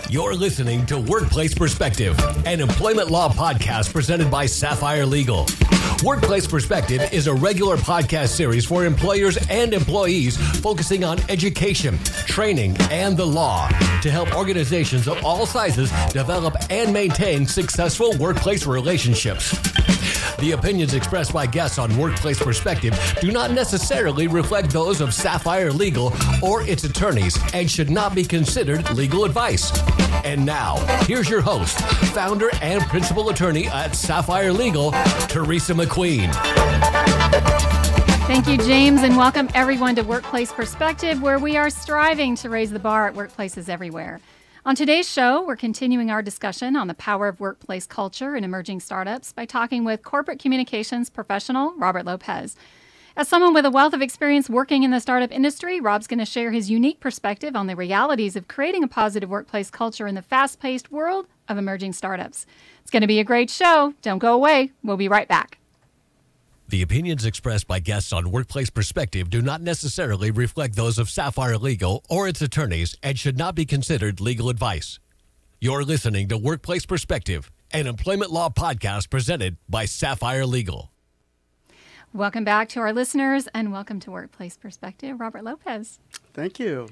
You're listening to Workplace Perspective, an employment law podcast presented by Sapphire Legal. Workplace Perspective is a regular podcast series for employers and employees focusing on education, training, and the law to help organizations of all sizes develop and maintain successful workplace relationships. The opinions expressed by guests on Workplace Perspective do not necessarily reflect those of Sapphire Legal or its attorneys and should not be considered legal advice. And now, here's your host, founder and principal attorney at Sapphire Legal, Teresa McQueen. Thank you, James, and welcome everyone to Workplace Perspective, where we are striving to raise the bar at workplaces everywhere. On today's show, we're continuing our discussion on the power of workplace culture in emerging startups by talking with corporate communications professional Robert Lopez. As someone with a wealth of experience working in the startup industry, Rob's going to share his unique perspective on the realities of creating a positive workplace culture in the fast-paced world of emerging startups. It's going to be a great show. Don't go away. We'll be right back. The opinions expressed by guests on Workplace Perspective do not necessarily reflect those of Sapphire Legal or its attorneys and should not be considered legal advice. You're listening to Workplace Perspective, an employment law podcast presented by Sapphire Legal. Welcome back to our listeners and welcome to Workplace Perspective, Robert Lopez. Thank you.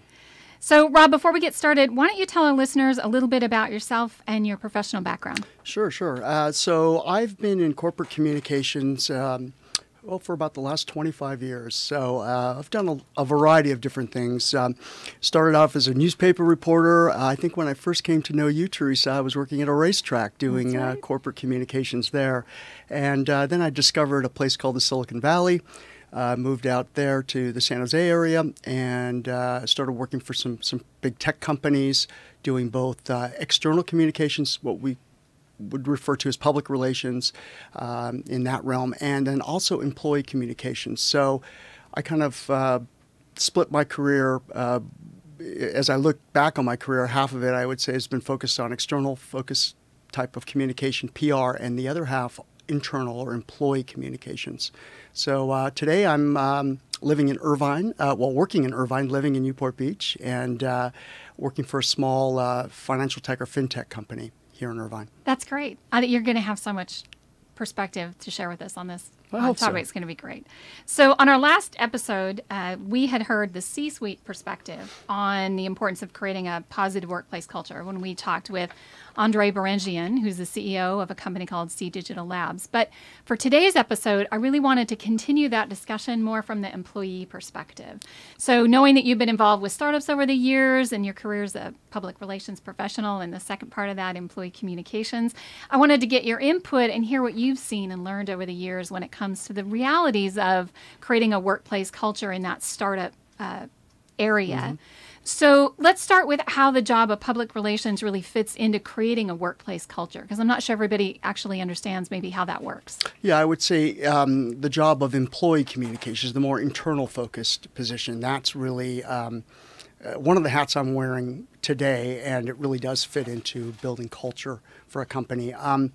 So, Rob, before we get started, why don't you tell our listeners a little bit about yourself and your professional background? Sure. So I've been in corporate communications for about the last 25 years. So I've done a variety of different things. Started off as a newspaper reporter. I think when I first came to know you, Teresa, I was working at a racetrack doing corporate communications there. And then I discovered a place called the Silicon Valley. Moved out there to the San Jose area and started working for some big tech companies doing both external communications, what we would refer to as public relations in that realm, and then also employee communications. So I kind of split my career. As I look back on my career, half of it I would say has been focused on external focus type of communication, PR, and the other half internal or employee communications. So today I'm living in Irvine, working in Irvine, living in Newport Beach, and working for a small financial tech or fintech company here in Irvine. That's great. You're going to have so much perspective to share with us on this topic. It's going to be great. So on our last episode, we had heard the C-suite perspective on the importance of creating a positive workplace culture when we talked with Andre Berengian, who's the CEO of a company called C Digital Labs. But for today's episode, I really wanted to continue that discussion more from the employee perspective. So knowing that you've been involved with startups over the years and your career as a public relations professional and the second part of that, employee communications, I wanted to get your input and hear what you've seen and learned over the years when it comes to the realities of creating a workplace culture in that startup area. Mm-hmm. So let's start with how the job of public relations really fits into creating a workplace culture, because I'm not sure everybody actually understands maybe how that works. Yeah, I would say the job of employee communications, the more internal focused position, that's really one of the hats I'm wearing today, and it really does fit into building culture for a company. I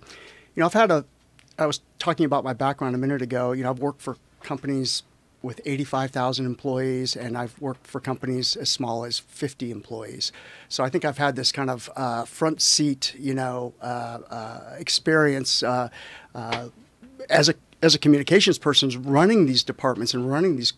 was talking about my background a minute ago. I've worked for companies with 85,000 employees, and I've worked for companies as small as 50 employees. So I think I've had this kind of front seat, experience as a communications person running these departments and running these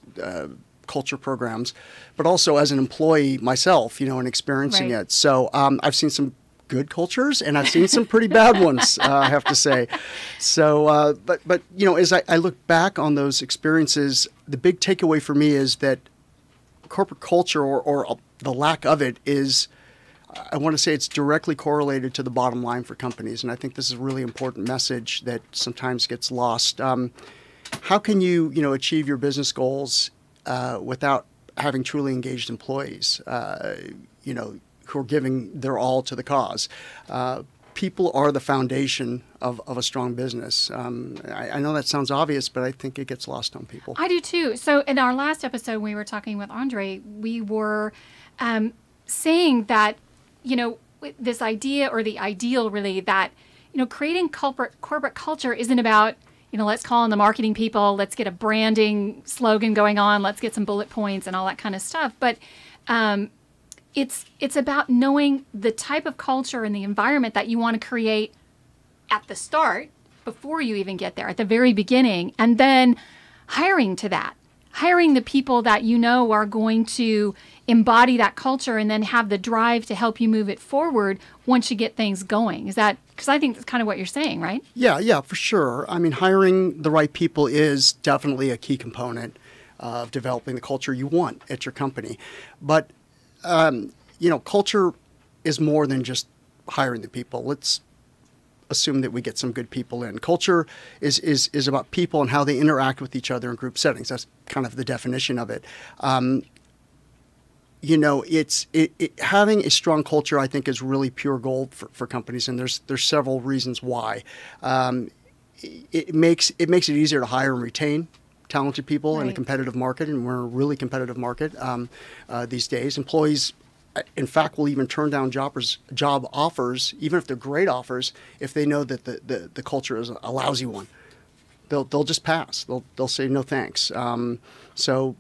culture programs, but also as an employee myself, and experiencing it. So I've seen some good cultures, and I've seen some pretty bad ones, I have to say. So, but as I look back on those experiences, the big takeaway for me is that corporate culture or the lack of it is, I want to say it's directly correlated to the bottom line for companies. And I think this is a really important message that sometimes gets lost. How can you, achieve your business goals without having truly engaged employees, who are giving their all to the cause? People are the foundation of a strong business. I know that sounds obvious, but I think it gets lost on people. I do too. So in our last episode, we were talking with Andre, we were saying that, this idea or the ideal really that, creating corporate culture isn't about, let's call in the marketing people, let's get a branding slogan going on, let's get some bullet points and all that kind of stuff. But it's about knowing the type of culture and the environment that you want to create at the start, before you even get there, at the very beginning, and then hiring to that. Hiring the people that you know are going to embody that culture and then have the drive to help you move it forward once you get things going. Is that, because I think that's kind of what you're saying, right? Yeah, for sure. I mean, hiring the right people is definitely a key component of developing the culture you want at your company. But, culture is more than just hiring the people. Let's assume that we get some good people in. Culture is about people and how they interact with each other in group settings. That's kind of the definition of it. Having a strong culture, I think, is really pure gold for companies, and there's several reasons why. It makes it easier to hire and retain talented people in a competitive market, and we're in a really competitive market these days. Employees, in fact, will even turn down job offers, even if they're great offers, if they know that the culture is a lousy one. They'll just pass. They'll say no thanks. So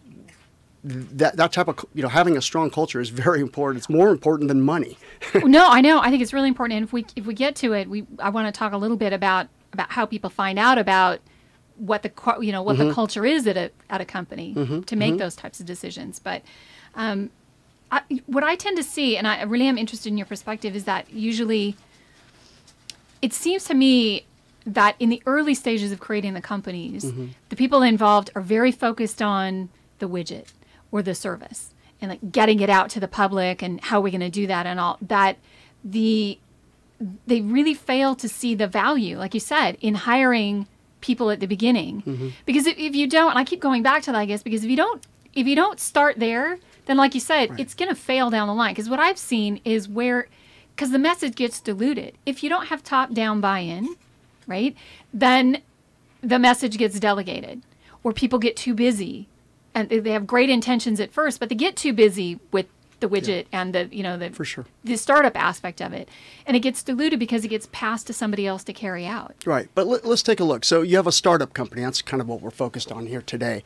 that type of, having a strong culture is very important. It's more important than money. No, I know. I think it's really important. And if we get to it, I want to talk a little bit about how people find out about what the culture is at a company to make those types of decisions. But what I tend to see, and I really am interested in your perspective, is that usually it seems to me that in the early stages of creating the companies, the people involved are very focused on the widget or the service and like getting it out to the public and how we're going to do that and all that. They really fail to see the value, like you said, in hiring people at the beginning. Because if you don't, and I keep going back to that, I guess, because if you don't start there, then like you said, it's going to fail down the line. Because what I've seen is because the message gets diluted. If you don't have top-down buy-in, right, then the message gets delegated, or people get too busy, and they have great intentions at first, but they get too busy with the widget and the startup aspect of it, and it gets diluted because it gets passed to somebody else to carry out. Right, but let's take a look. So you have a startup company. That's kind of what we're focused on here today.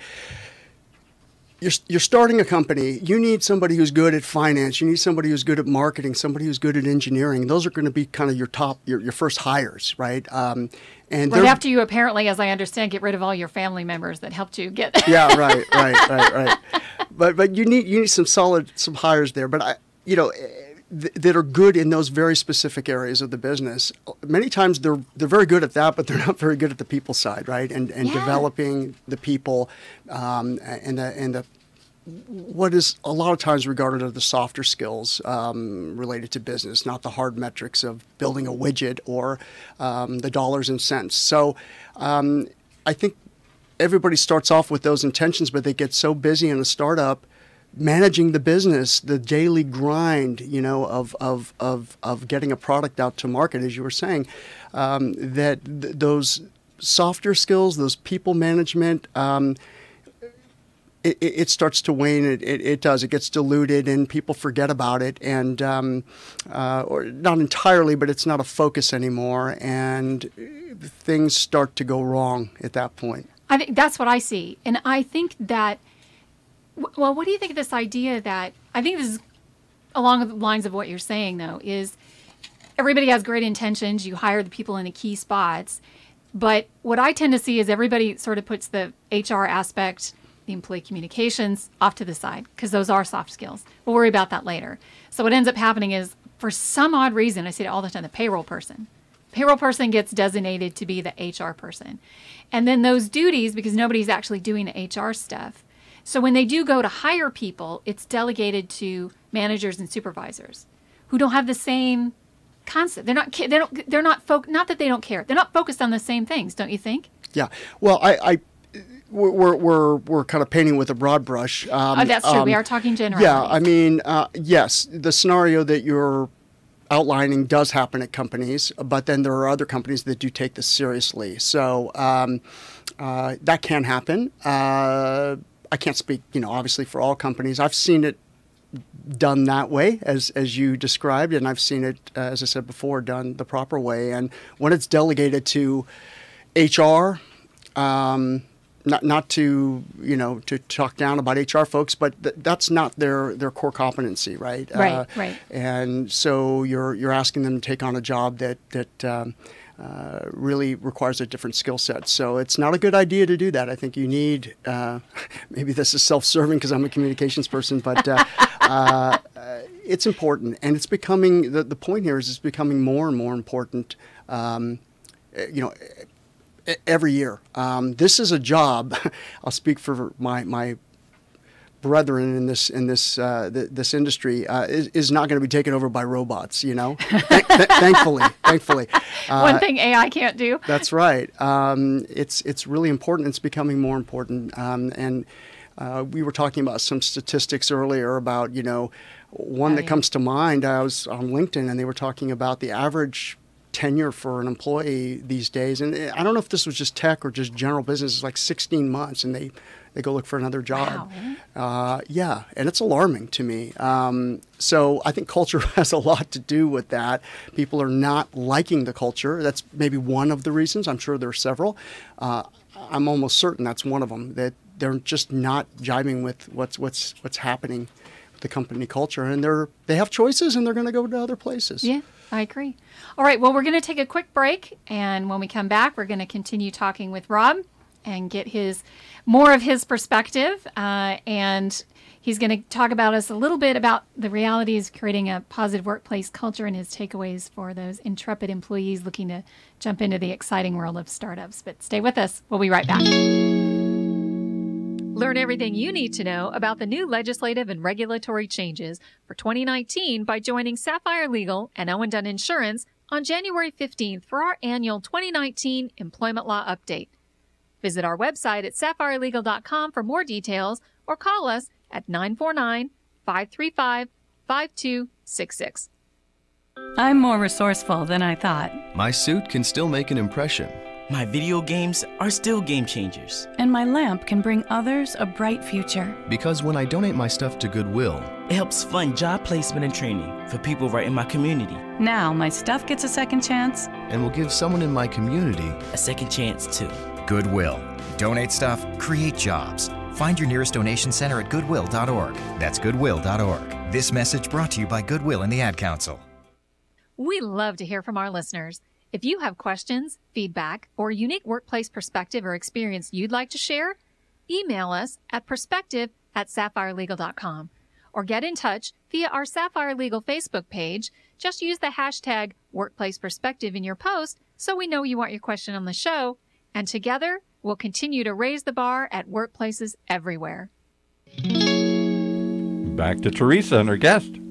You're starting a company. You need somebody who's good at finance. You need somebody who's good at marketing. Somebody who's good at engineering. Those are going to be kind of your first hires, right? And right after you, apparently, as I understand, get rid of all your family members that helped you get. Yeah, right. But you need some hires there. But that are good in those very specific areas of the business. Many times they're very good at that, but they're not very good at the people side, right? And developing the people and the what is a lot of times regarded as the softer skills related to business, not the hard metrics of building a widget or the dollars and cents. So I think everybody starts off with those intentions, but they get so busy in a startup managing the business, the daily grind, of getting a product out to market, as you were saying, those softer skills, those people management, it starts to wane. It does. It gets diluted, and people forget about it, and or not entirely, but it's not a focus anymore, and things start to go wrong at that point. I think that's what I see, and I think that. Well, what do you think of this idea that, I think this is along the lines of what you're saying, though, is everybody has great intentions. You hire the people in the key spots. But what I tend to see is everybody sort of puts the HR aspect, the employee communications, off to the side, because those are soft skills. We'll worry about that later. So what ends up happening is, for some odd reason, I see it all the time, the payroll person gets designated to be the HR person. And then those duties, because nobody's actually doing the HR stuff, so when they do go to hire people, it's delegated to managers and supervisors who don't have the same concept. Not that they don't care. They're not focused on the same things, don't you think? Yeah. Well, we're kind of painting with a broad brush. That's true. We are talking generally. Yeah. I mean, yes, the scenario that you're outlining does happen at companies, but then there are other companies that do take this seriously. So that can happen. I can't speak, obviously for all companies. I've seen it done that way, as you described, and I've seen it, as I said before, done the proper way. And when it's delegated to HR, not to to talk down about HR folks, but that's not their core competency, right? Right. And so you're asking them to take on a job that really requires a different skill set. So it's not a good idea to do that. I think you need, maybe this is self-serving because I'm a communications person, but it's important. And it's becoming, the point here is it's becoming more and more important, every year. This is a job, I'll speak for my brethren in this industry, is not going to be taken over by robots, thankfully. One thing AI can't do. That's right. It's really important. It's becoming more important. And we were talking about some statistics earlier about, one that comes to mind. I was on LinkedIn and they were talking about the average tenure for an employee these days. And I don't know if this was just tech or just general business. It's like 16 months and they go look for another job. Wow. Yeah, and it's alarming to me. So I think culture has a lot to do with that. People are not liking the culture. That's maybe one of the reasons. I'm sure there are several. I'm almost certain that's one of them, that they're just not jiving with what's happening with the company culture. And they have choices and they're going to go to other places. Yeah. I agree. All right. Well, we're going to take a quick break. And when we come back, we're going to continue talking with Rob and get more of his perspective. And he's going to talk about us a little bit about the realities of creating a positive workplace culture and his takeaways for those intrepid employees looking to jump into the exciting world of startups. But stay with us. We'll be right back. Learn everything you need to know about the new legislative and regulatory changes for 2019 by joining Sapphire Legal and Owen Dunn Insurance on January 15th for our annual 2019 Employment Law Update. Visit our website at sapphirelegal.com for more details or call us at 949-535-5266. I'm more resourceful than I thought. My suit can still make an impression. My video games are still game changers. And my lamp can bring others a bright future. Because when I donate my stuff to Goodwill, it helps fund job placement and training for people right in my community. Now my stuff gets a second chance. And will give someone in my community a second chance too. Goodwill. Donate stuff, create jobs. Find your nearest donation center at goodwill.org. That's goodwill.org. This message brought to you by Goodwill and the Ad Council. We love to hear from our listeners. If you have questions, feedback, or a unique workplace perspective or experience you'd like to share, email us at perspective@sapphirelegal.com or get in touch via our Sapphire Legal Facebook page. Just use the hashtag Workplace Perspective in your post so we know you want your question on the show, and together we'll continue to raise the bar at workplaces everywhere. Back to Teresa and her guest.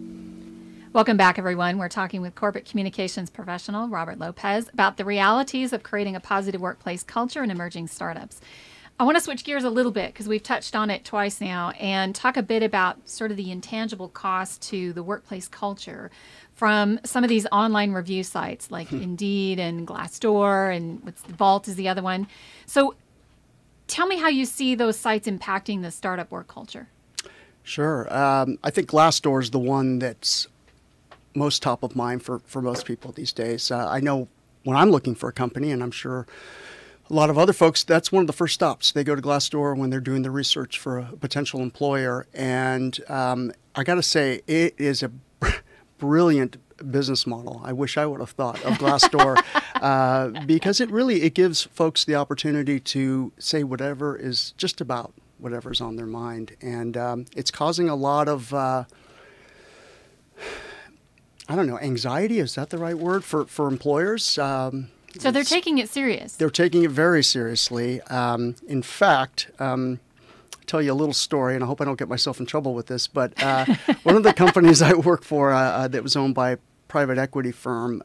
Welcome back, everyone. We're talking with corporate communications professional Robert Lopez about the realities of creating a positive workplace culture in emerging startups. I want to switch gears a little bit because we've touched on it twice now and talk a bit about sort of the intangible cost to the workplace culture from some of these online review sites like Indeed and Glassdoor and Vault is the other one. So tell me how you see those sites impacting the startup work culture. Sure. I think Glassdoor is the one that's most top of mind for most people these days. I know when I'm looking for a company, and I'm sure a lot of other folks, that's one of the first stops. They go to Glassdoor when they're doing the research for a potential employer. And I got to say, it is a brilliant business model. I wish I would have thought of Glassdoor because it gives folks the opportunity to say whatever is just about whatever's on their mind. And it's causing a lot of anxiety, is that the right word for employers? So they're taking it serious. They're taking it very seriously. In fact, I'll tell you a little story, and I hope I don't get myself in trouble with this, but one of the companies I work for that was owned by a private equity firm,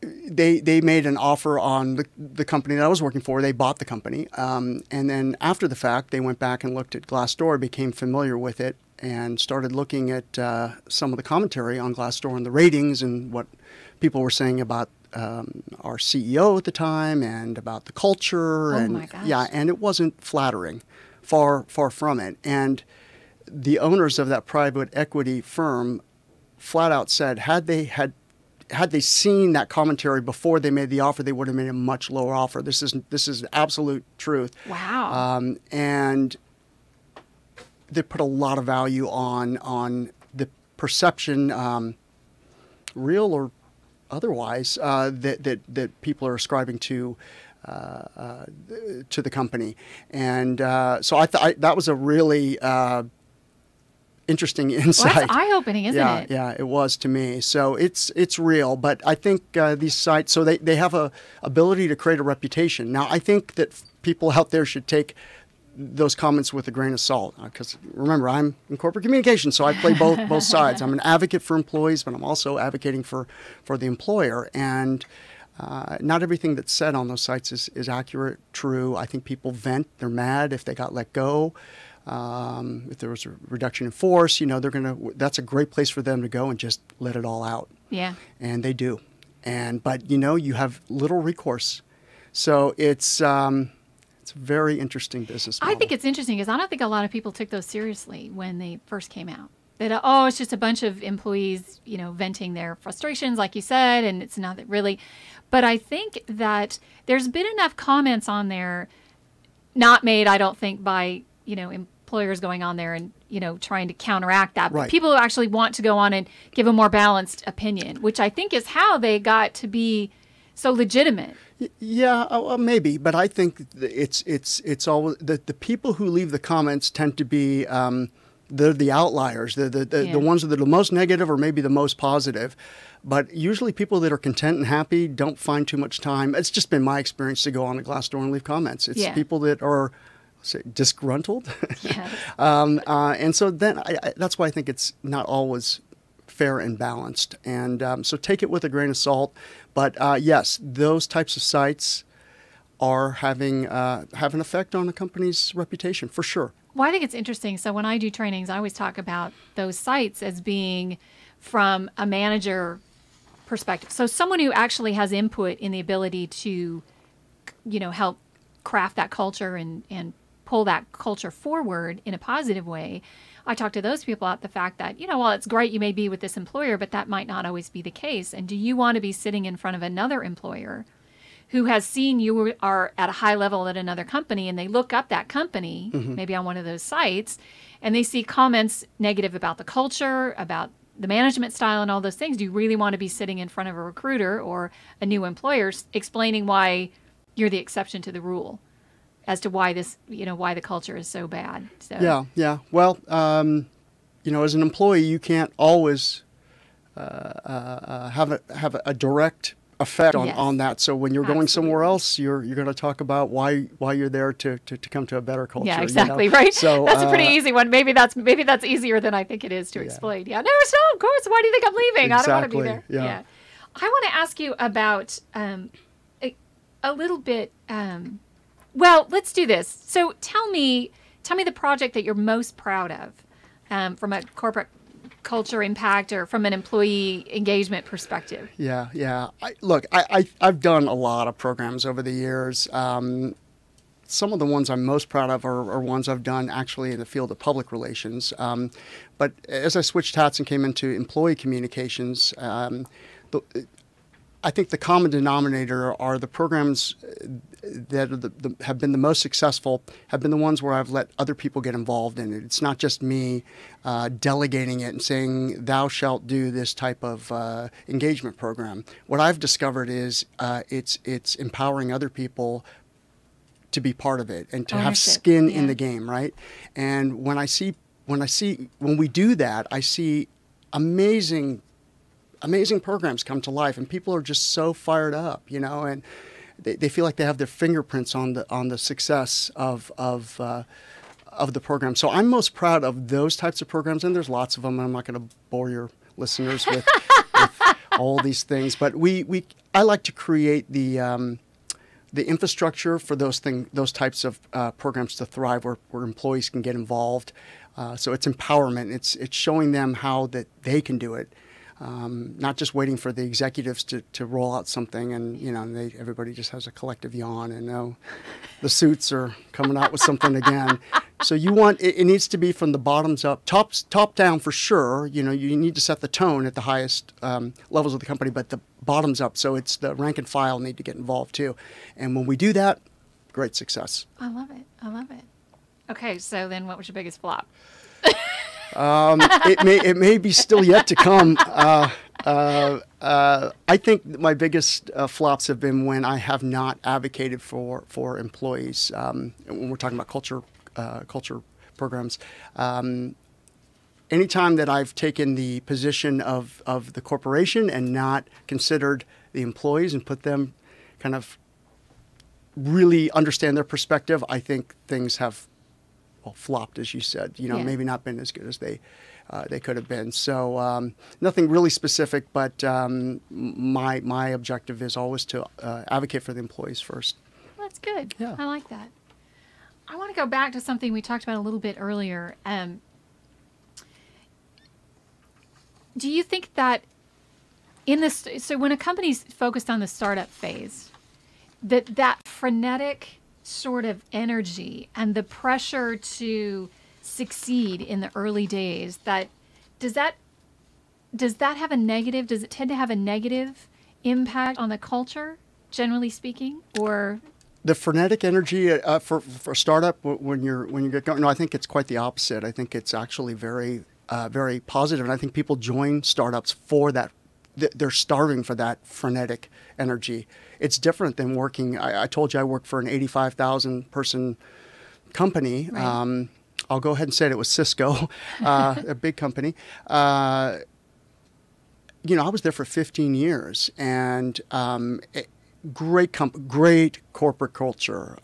they made an offer on the company that I was working for. They bought the company. And then after the fact, they went back and looked at Glassdoor, became familiar with it, and started looking at some of the commentary on Glassdoor and the ratings and what people were saying about our CEO at the time and about the culture. Oh my gosh. Yeah, and it wasn't flattering, far from it. And the owners of that private equity firm flat out said, had had they seen that commentary before they made the offer, they would have made a much lower offer. This is absolute truth. Wow. And they put a lot of value on the perception, real or otherwise, that people are ascribing to the company. And so that was a really interesting insight. Well, that's eye-opening, isn't it? Yeah, it was to me. So it's real, but I think these sites, so they have a ability to create a reputation. Now, I think that people out there should take those comments with a grain of salt, because remember, I'm in corporate communications, so I play both sides. I'm an advocate for employees, but I'm also advocating for the employer. And not everything that's said on those sites is accurate, true. I think people vent. They're mad if they got let go. If there was a reduction in force, that's a great place for them to go and just let it all out. Yeah. And they do. But you have little recourse. So it's a very interesting business model. I think it's interesting because I don't think a lot of people took those seriously when they first came out. That, it's just a bunch of employees, venting their frustrations, like you said, and it's not that really. But I think that there's been enough comments on there, not made, I don't think, by, employers going on there and, trying to counteract that. But right. People who actually want to go on and give a more balanced opinion, which I think is how they got to be so legitimate. Yeah, maybe, but I think it's always the people who leave the comments tend to be they're the outliers, the ones that are the most negative or maybe the most positive. But usually people that are content and happy don't find too much time. It's just been my experience to go on to Glassdoor and leave comments. It's people that are disgruntled, and so then that's why I think it's not always fair and balanced. And so take it with a grain of salt. But yes, those types of sites are have an effect on a company's reputation for sure. Well, I think it's interesting. So when I do trainings, I always talk about those sites as being from a manager perspective. So someone who actually has input in the ability to, help craft that culture and pull that culture forward in a positive way. I talk to those people about the fact that, while it's great you may be with this employer, but that might not always be the case. And do you want to be sitting in front of another employer who has seen you are at a high level at another company, and they look up that company, maybe on one of those sites, and they see comments negative about the culture, about the management style and all those things? Do you really want to be sitting in front of a recruiter or a new employer explaining why you're the exception to the rule as to why this, why the culture is so bad? So. Yeah. Well, as an employee, you can't always have a direct effect on that. So when you're going somewhere else, you're going to talk about why you're there to come to a better culture. Yeah, exactly, right. So that's a pretty easy one. Maybe that's easier than I think it is to explain. Yeah, no, it's not. Of course. Why do you think I'm leaving? Exactly. I don't want to be there. Yeah. I want to ask you about a little bit. Well, let's do this. So tell me the project that you're most proud of from a corporate culture impact or from an employee engagement perspective. Yeah. I've done a lot of programs over the years. Some of the ones I'm most proud of are ones I've done actually in the field of public relations. But as I switched hats and came into employee communications, I think the common denominator are the programs that have been the most successful, have been the ones where I've let other people get involved in it. It's not just me delegating it and saying, thou shalt do this type of engagement program. What I've discovered is it's empowering other people to be part of it and to have skin in the game, right? And when we do that, I see amazing programs come to life, and people are just so fired up, and they feel like they have their fingerprints on the success of the program. So I'm most proud of those types of programs, and there's lots of them. I'm not going to bore your listeners with all these things, but I like to create the infrastructure for those types of programs to thrive, where employees can get involved. So it's empowerment. It's showing them how that they can do it. Not just waiting for the executives to roll out something and everybody just has a collective yawn and the suits are coming out with something again. So you want it needs to be from the bottoms up, top down for sure. You need to set the tone at the highest levels of the company, but the bottoms up. So it's the rank and file need to get involved too. And when we do that, great success. I love it. Okay, so then what was your biggest flop? It may be still yet to come. I think my biggest flops have been when I have not advocated for employees. When we're talking about culture programs, anytime that I've taken the position of the corporation and not considered the employees and put them kind of really understand their perspective, I think things have flopped, as you said. Maybe not been as good as they could have been. So nothing really specific, but my objective is always to advocate for the employees first. That's good. Yeah. I like that. I want to go back to something we talked about a little bit earlier. Do you think that so when a company's focused on the startup phase, that frenetic sort of energy and the pressure to succeed in the early days, does that have a negative? Does it tend to have a negative impact on the culture, generally speaking, or? The frenetic energy for a startup when you get going, no, I think it's quite the opposite. I think it's actually very, very positive, and I think people join startups for that. They're starving for that frenetic energy. It's different than working. I told you I worked for an 85,000 person company. Right. I'll go ahead and say it was Cisco, a big company. I was there for 15 years, and great corporate culture.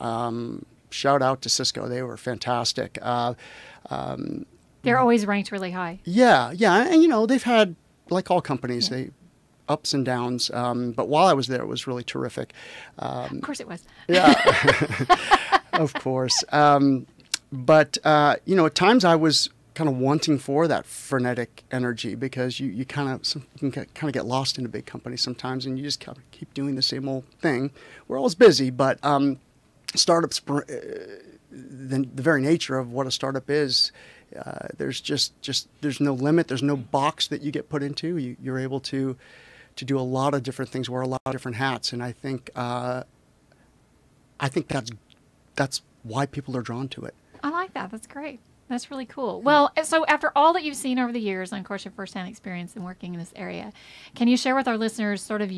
Shout out to Cisco. They were fantastic. They're always ranked really high. Yeah. And, they've had, like all companies, they ups and downs. But while I was there, it was really terrific. Of course it was. Yeah, of course. But at times I was kind of wanting for that frenetic energy because you can get lost in a big company sometimes, and you just kind of keep doing the same old thing. We're always busy, but startups, the very nature of what a startup is, there's there's no limit. There's no box that you get put into. You're able to do a lot of different things, wear a lot of different hats, and I think that's why people are drawn to it. I like that. That's great. That's really cool. Well, so after all that you've seen over the years, and of course your firsthand experience in working in this area, can you share with our listeners sort of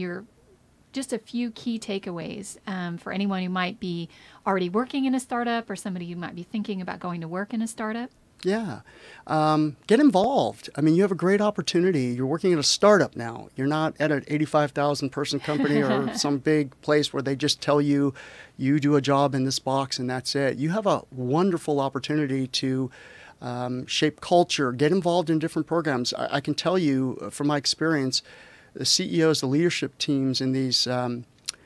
just a few key takeaways for anyone who might be already working in a startup or somebody who might be thinking about going to work in a startup? Yeah. Get involved. I mean, you have a great opportunity. You're working at a startup now. You're not at an 85,000 person company or some big place where they just tell you do a job in this box and that's it. You have a wonderful opportunity to shape culture, get involved in different programs. I can tell you from my experience, the CEOs, the leadership teams in these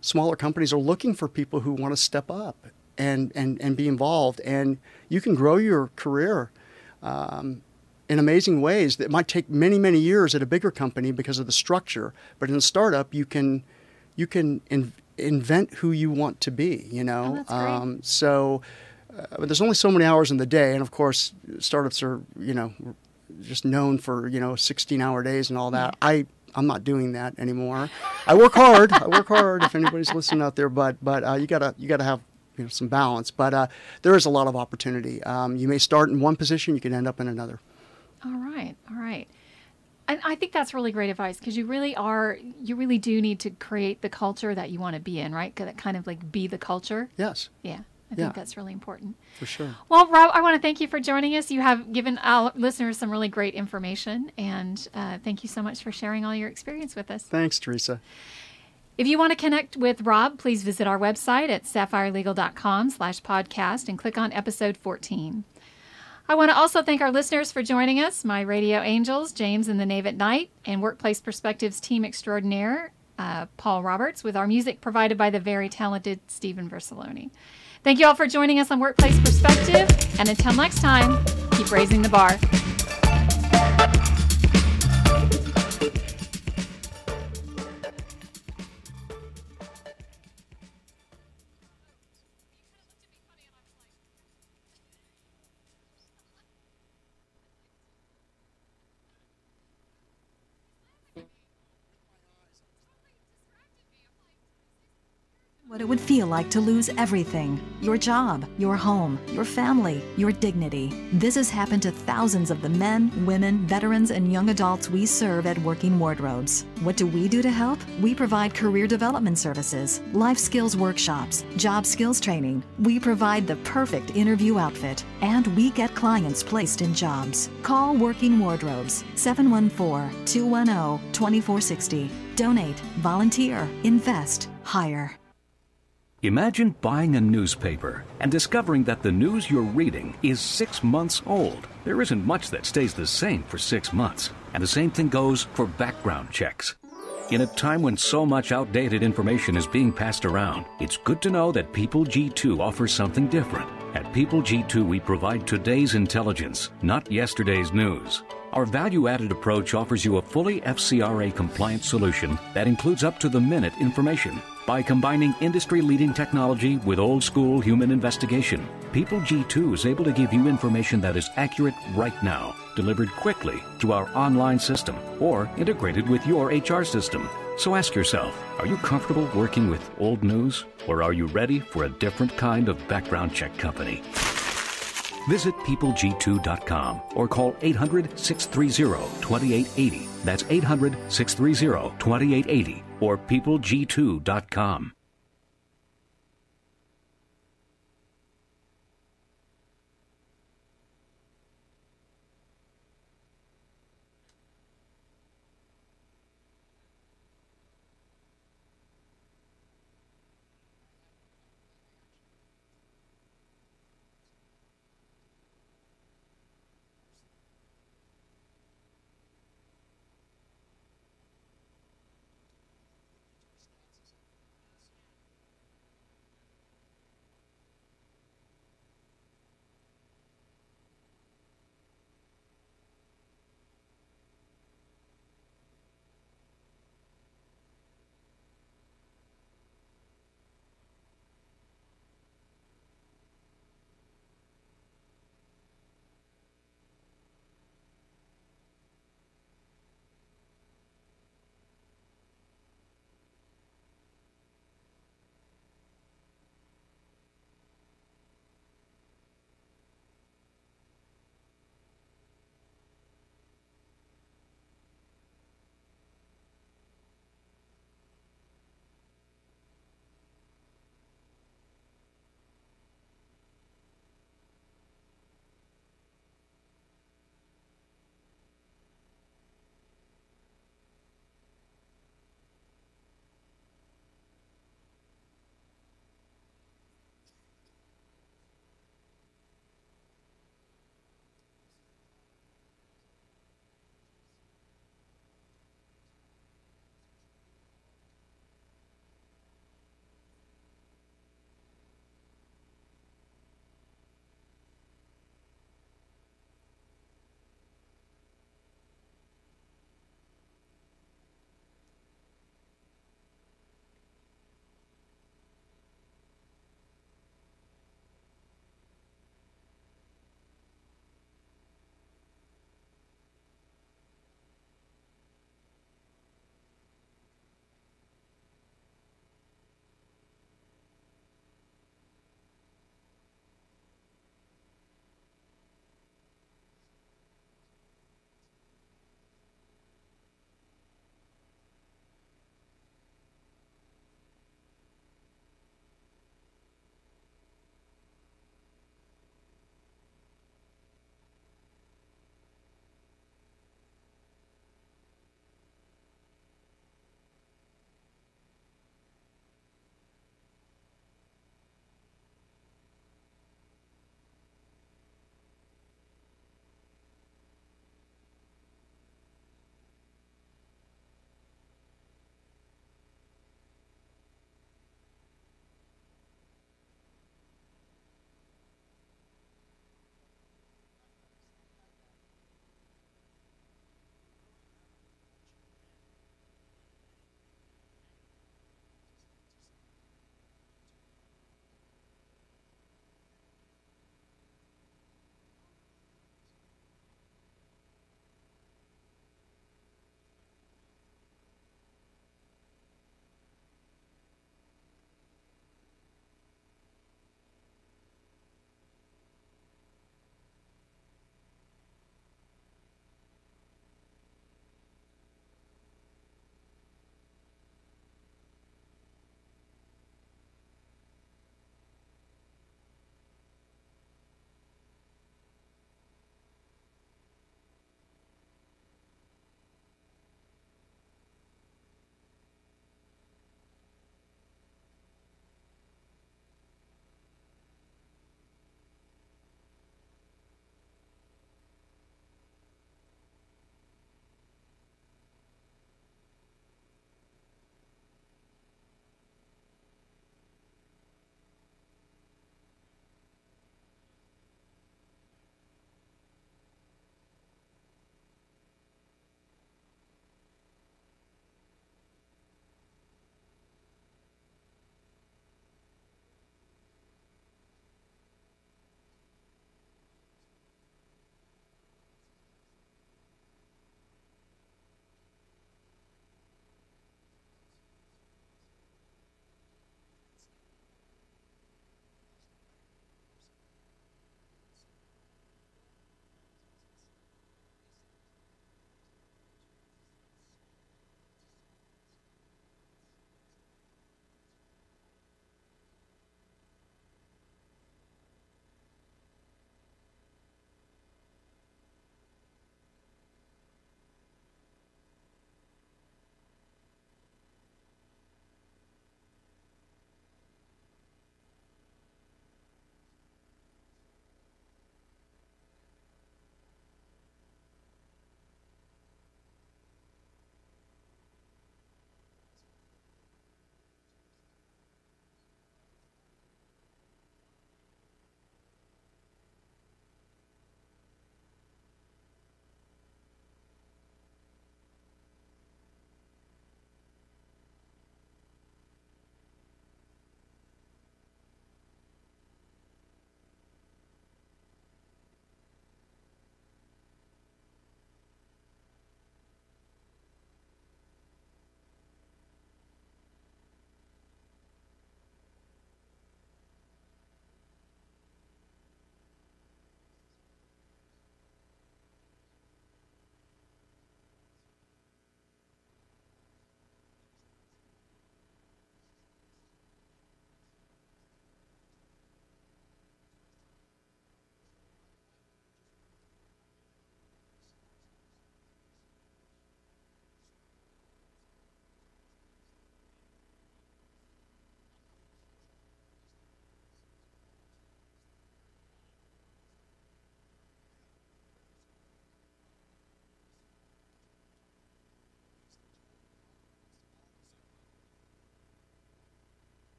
smaller companies are looking for people who want to step up and be involved. And you can grow your career in amazing ways that might take many, many years at a bigger company because of the structure. But in a startup, you can invent who you want to be, Oh, that's great. But there's only so many hours in the day. And of course, startups are, just known for, 16-hour days and all that. I'm not doing that anymore. I work hard. If anybody's listening out there, but you gotta have some balance. But there is a lot of opportunity. You may start in one position, you can end up in another. All right. And I think that's really great advice because you really do need to create the culture that you want to be in, right? That kind of like be the culture. Yes. Yeah. I think that's really important. For sure. Well, Rob, I want to thank you for joining us. You have given our listeners some really great information, and thank you so much for sharing all your experience with us. Thanks, Teresa. If you want to connect with Rob, please visit our website at sapphirelegal.com/podcast and click on episode 14. I want to also thank our listeners for joining us, my radio angels, James and the Knave at Night, and Workplace Perspectives team extraordinaire, Paul Roberts, with our music provided by the very talented Stephen Versaloni. Thank you all for joining us on Workplace Perspective, and until next time, keep raising the bar. it would feel like to lose everything. Your job, your home, your family, your dignity. This has happened to thousands of the men, women, veterans, and young adults we serve at Working Wardrobes. What do we do to help? We provide career development services, life skills workshops, job skills training. We provide the perfect interview outfit, and we get clients placed in jobs. Call Working Wardrobes, 714-210-2460. Donate, volunteer, invest, hire. Imagine buying a newspaper and discovering that the news you're reading is 6 months old. There isn't much that stays the same for 6 months, and the same thing goes for background checks. In a time when so much outdated information is being passed around, it's good to know that People G2 offers something different. At People G2, we provide today's intelligence, not yesterday's news. Our value-added approach offers you a fully FCRA-compliant solution that includes up-to-the-minute information. By combining industry-leading technology with old-school human investigation, People G2 is able to give you information that is accurate right now, delivered quickly through our online system, or integrated with your HR system. So ask yourself, are you comfortable working with old news, or are you ready for a different kind of background check company? Visit peopleg2.com or call 800-630-2880. That's 800-630-2880 or peopleg2.com.